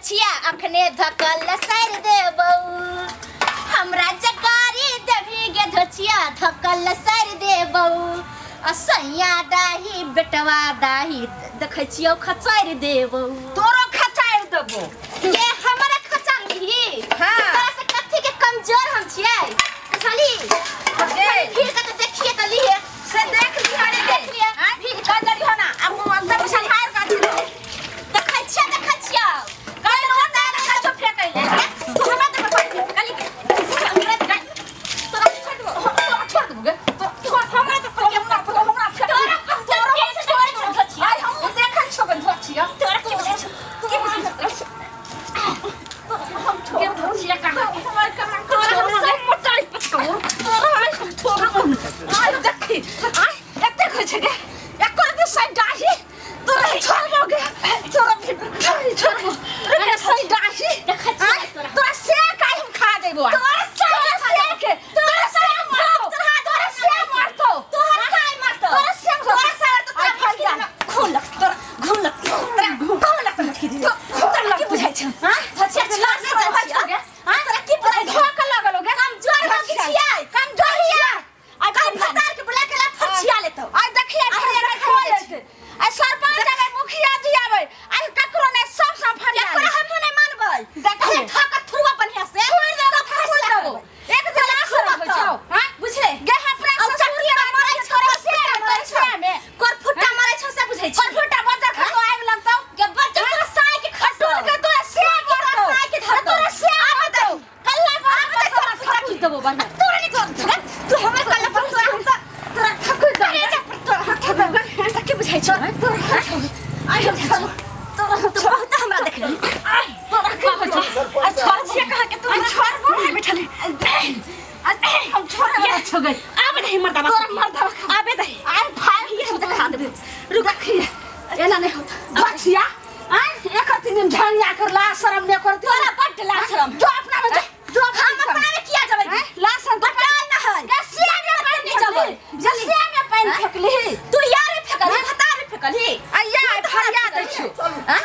धोछिया अखने धकल सर देबौ हमरा जगारी देभी गे धोछिया धकल सर देबौ असैया दाही बेटवा दाही देखै छियौ खचार देबौ तोरो खचार देबो के हमरा खचार भी हां तोरा से कथि के कमजोर हम छियै खाली फिर का तो देखिए त लिए से देख लिया रे देख लिया फिर का दरी हो ना अब अंदर संहार का दिलो देखै छियै कल होता है ना जो फेंकैले तू हमरा देख पड़ कली तोरा छोड़ दूंगा तो हमरा तो हमरा आई हम देखन छबन धोछिया तोरा की बुझै छौ की बुझै हम छोड़ धोछिया कहां हमार कमर तोरा सब मोटाई पटको तोरा आई देखी आई एते खोछ गे एकर दे साइड डाही तोरा छोड़बोगे तोरा छोड़बो रे साइड डाही तोरा से काई हम खा देबो तोरा से के तोरा से मारतो तोरा से मारतो तोरा से मारतो तोरा से तो फल जा खून लग तोरा खून लग की दी तोरा की बुझाइ छ हां धछिया चला से गे हां तोरा की बुझाइ धोक लगलो गे कमजोर हो छियै कमजोर हिया आ कम फतार के बुला के ला फछिया लेतो आ देखिए फरिया खो लेते आ सरपंच आवे मुखिया जी आवे आ ककरो ने सब फरिया एकरा हम नहीं मानबै देखिए ठक थुआ बढ़िया से छोड़ दे फछिया देबो एक जना खराब हो जाओ हां बुझले गे हमरा से चक्रिया मारै छोरे से में कर फुटा मारै छ से बुझै छी कर फुटा बजा खतो आग लगतौ गे बजा तोरा साई के खटोर के तोरा से मारतो साई के धर तोरा से मारतो कल्ला पर तोरा ठक देबो बढ़िया तोरा नहीं कर तू हमरा कल्ला पर तोरा ठक देबो तोरा ठक देबो की बुझै छ आई हम तोरा बहुत हमरा देख ले आई तोरा का हो छ आ छोड़ छिया कहां के तू छोड़बो बैठले हम छोड़ छ गई आबे नहीं मरदा तोरा मरदा आबे दे आई भाई हम देखा देबे रुक रखिए एना नहीं होता बचिया आई एक दिन झंडिया कर ला शरम ने कर तोरा बड ला शरम जो